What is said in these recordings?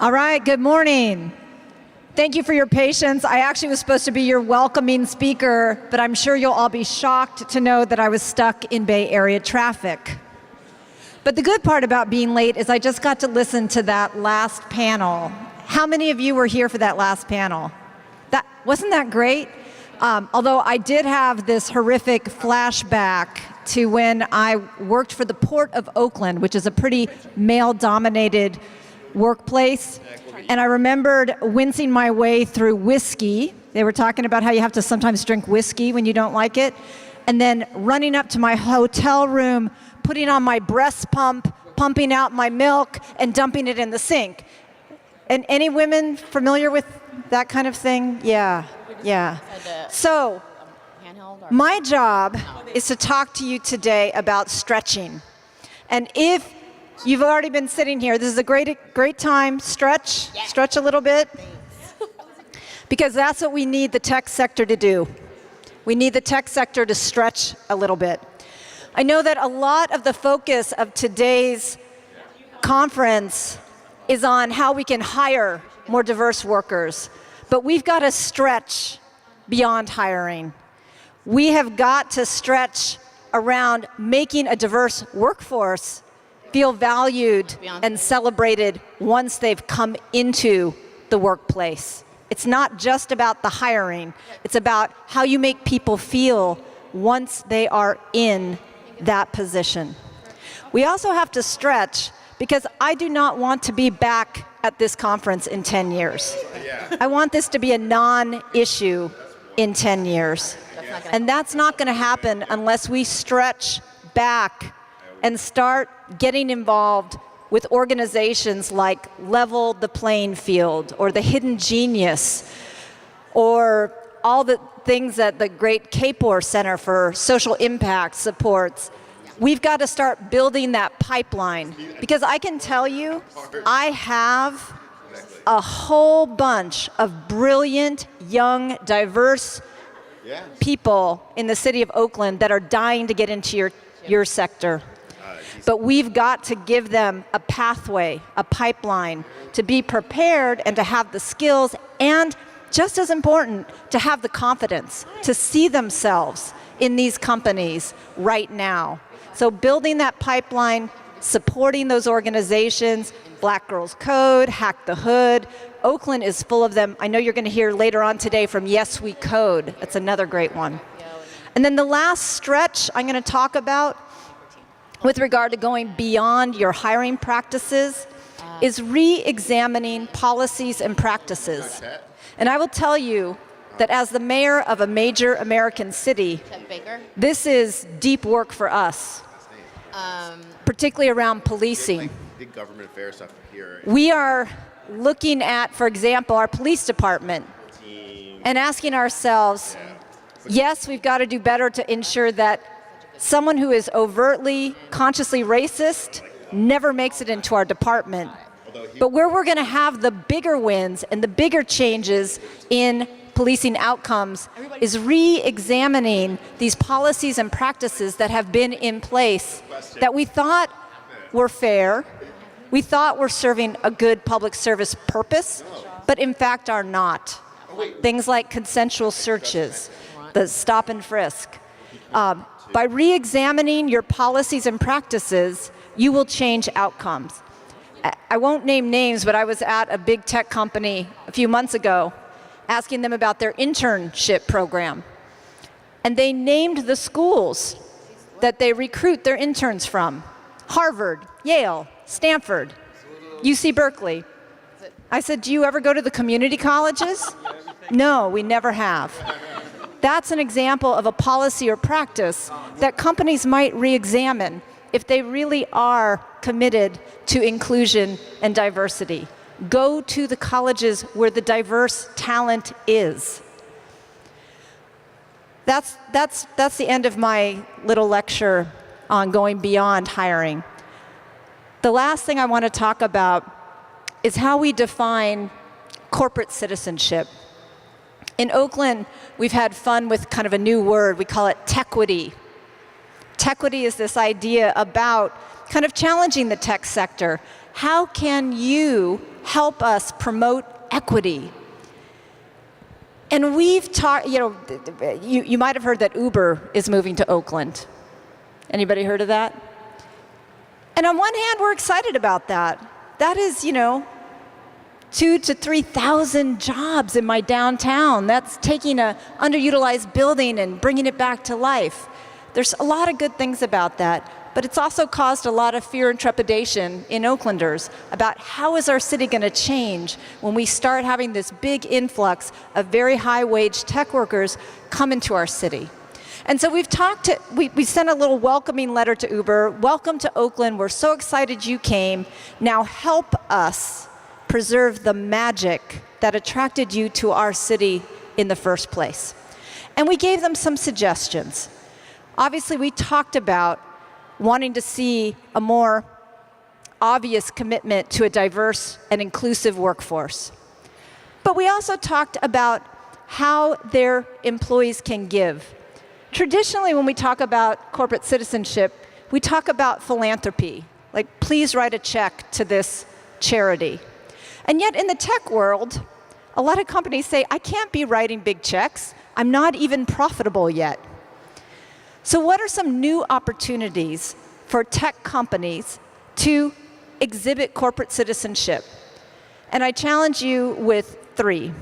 All right, good morning. Thank you for your patience. I actually was supposed to be your welcoming speaker, but I'm sure you'll all be shocked to know that I was stuck in Bay Area traffic. But the good part about being late is I just got to listen to that last panel. How many of you were here for that last panel? Wasn't that great? Although I did have this horrific flashback to when I worked for the Port of Oakland, which is a pretty male-dominated workplace. And I remembered wincing my way through whiskey. They were talking about how you have to sometimes drink whiskey when you don't like it. And then running up to my hotel room, putting on my breast pump, pumping out my milk, and dumping it in the sink. And any women familiar with that kind of thing? Yeah. So, my job is to talk to you today about stretching. And if you've already been sitting here, this is a great time. Stretch a little bit. Because that's what we need the tech sector to do. We need the tech sector to stretch a little bit. I know that a lot of the focus of today's conference is on how we can hire more diverse workers. But we've got to stretch beyond hiring. We have got to stretch around making a diverse workforce feel valued and celebrated once they've come into the workplace. It's not just about the hiring. It's about how you make people feel once they are in that position. We also have to stretch because I do not want to be back at this conference in 10 years. I want this to be a non-issue in 10 years. And that's not going to happen unless we stretch back and start getting involved with organizations like Level the Playing Field or the Hidden Genius or all the things that the great Kapor Center for Social Impact supports. We've got to start building that pipeline because I can tell you, I have a whole bunch of brilliant, young, diverse people in the city of Oakland that are dying to get into your sector. But we've got to give them a pathway, a pipeline, to be prepared and to have the skills and, just as important, to have the confidence to see themselves in these companies right now. So building that pipeline, supporting those organizations, Black Girls Code, Hack the Hood. Oakland is full of them. I know you're going to hear later on today from Yes We Code. That's another great one. And then the last stretch I'm going to talk about with regard to going beyond your hiring practices is re-examining policies and practices. And I will tell you that as the mayor of a major American city, this is deep work for us, particularly around policing. Big government affairs stuff here. We are looking at, for example, our police department and asking ourselves, yes, we've got to do better to ensure that someone who is overtly, consciously racist never makes it into our department. But where we're going to have the bigger wins and the bigger changes in policing outcomes is re-examining these policies and practices that have been in place that we thought were fair, we thought were serving a good public service purpose, but in fact are not. Things like consensual searches, the stop and frisk. By re-examining your policies and practices, you will change outcomes. I won't name names, but I was at a big tech company a few months ago asking them about their internship program. And they named the schools that they recruit their interns from. Harvard, Yale, Stanford, UC Berkeley. I said, do you ever go to the community colleges? No, we never have. That's an example of a policy or practice that companies might re-examine if they really are committed to inclusion and diversity. Go to the colleges where the diverse talent is. That's the end of my little lecture on going beyond hiring. The last thing I want to talk about is how we define corporate citizenship. In Oakland, we've had fun with kind of a new word. We call it tequity. Tequity is this idea about kind of challenging the tech sector. how can you help us promote equity? And we've talked, you might have heard that Uber is moving to Oakland. Anybody heard of that? And on one hand, we're excited about that. That is, 2,000 to 3,000 jobs in my downtown. That's taking an underutilized building and bringing it back to life. There's a lot of good things about that, but it's also caused a lot of fear and trepidation in Oaklanders about how is our city going to change when we start having this big influx of very high-wage tech workers come into our city. And so we sent a little welcoming letter to Uber. Welcome to Oakland. We're so excited you came. Now help us preserve the magic that attracted you to our city in the first place. And we gave them some suggestions. Obviously, we talked about wanting to see a more obvious commitment to a diverse and inclusive workforce. But we also talked about how their employees can give. Traditionally, when we talk about corporate citizenship, we talk about philanthropy, like please write a check to this charity. And yet in the tech world, a lot of companies say, I can't be writing big checks. I'm not even profitable yet. So what are some new opportunities for tech companies to exhibit corporate citizenship? And I challenge you with 3.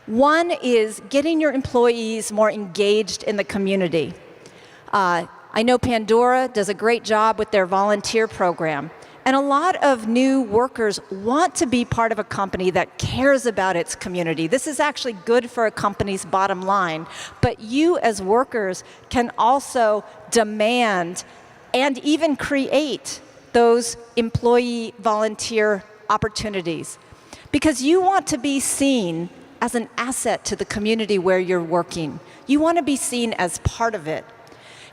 One is getting your employees more engaged in the community. I know Pandora does a great job with their volunteer program. And a lot of new workers want to be part of a company that cares about its community. This is actually good for a company's bottom line. But you as workers can also demand and even create those employee volunteer opportunities. Because you want to be seen as an asset to the community where you're working. You want to be seen as part of it.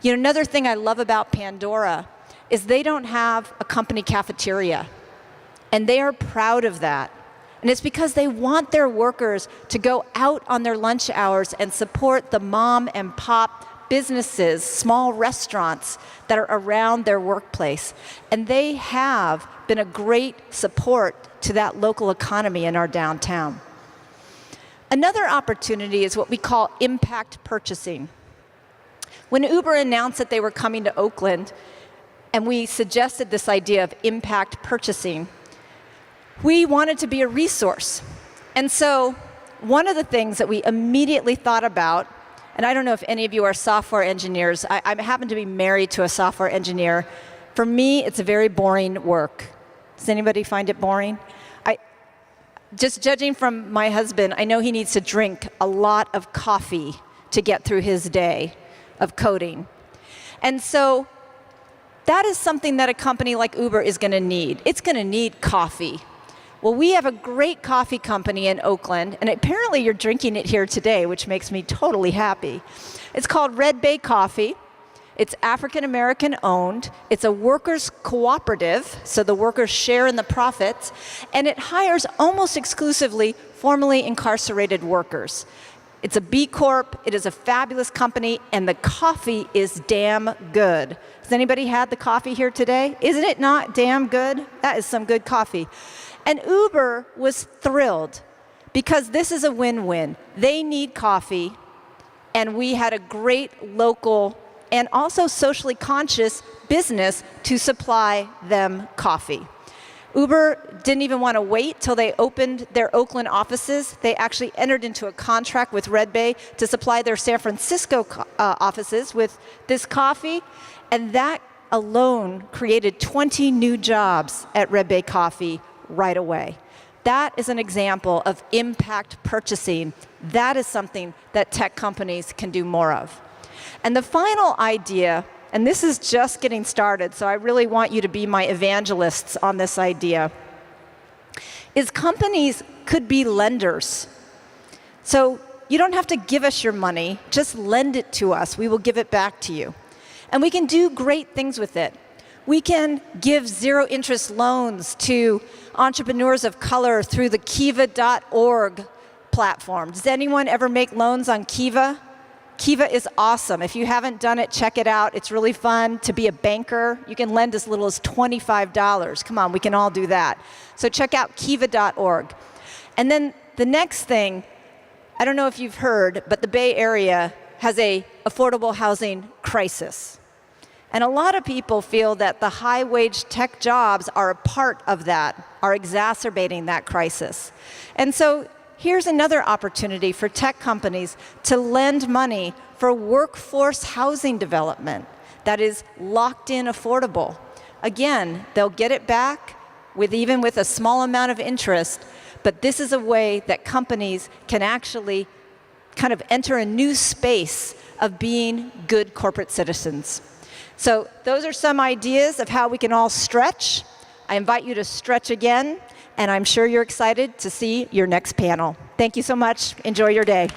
Another thing I love about Pandora is they don't have a company cafeteria. And they are proud of that. And it's because they want their workers to go out on their lunch hours and support the mom and pop businesses, small restaurants that are around their workplace. And they have been a great support to that local economy in our downtown. Another opportunity is what we call impact purchasing. When Uber announced that they were coming to Oakland, and we suggested this idea of impact purchasing, we wanted to be a resource. And so one of the things that we immediately thought about, and I don't know if any of you are software engineers, I happen to be married to a software engineer. For me, it's a very boring work. Does anybody find it boring? Just judging from my husband, I know he needs to drink a lot of coffee to get through his day of coding. And so that is something that a company like Uber is going to need. It's going to need coffee. Well, we have a great coffee company in Oakland, and apparently you're drinking it here today, which makes me totally happy. It's called Red Bay Coffee. It's African American owned. It's a workers' cooperative, so the workers share in the profits, and it hires almost exclusively formerly incarcerated workers. It's a B Corp, it is a fabulous company, and the coffee is damn good. Has anybody had the coffee here today? Isn't it not damn good? That is some good coffee. And Uber was thrilled because this is a win-win. They need coffee, and we had a great local and also socially conscious business to supply them coffee. Uber didn't even want to wait till they opened their Oakland offices. They actually entered into a contract with Red Bay to supply their San Francisco offices with this coffee, and that alone created 20 new jobs at Red Bay Coffee right away. That is an example of impact purchasing. That is something that tech companies can do more of. And the final idea, and this is just getting started, so I really want you to be my evangelists on this idea, is companies could be lenders. So you don't have to give us your money, just lend it to us. We will give it back to you. And we can do great things with it. We can give zero-interest loans to entrepreneurs of color through the kiva.org platform. Does anyone ever make loans on Kiva? Kiva is awesome. If you haven't done it, check it out. It's really fun to be a banker. You can lend as little as $25. Come on, we can all do that. So check out kiva.org. And then the next thing, I don't know if you've heard, but the Bay Area has a affordable housing crisis. And a lot of people feel that the high-wage tech jobs are a part of that, are exacerbating that crisis. And so here's another opportunity for tech companies to lend money for workforce housing development that is locked in affordable. Again, they'll get it back even with a small amount of interest, but this is a way that companies can actually kind of enter a new space of being good corporate citizens. So those are some ideas of how we can all stretch. I invite you to stretch again, and I'm sure you're excited to see your next panel. Thank you so much. Enjoy your day.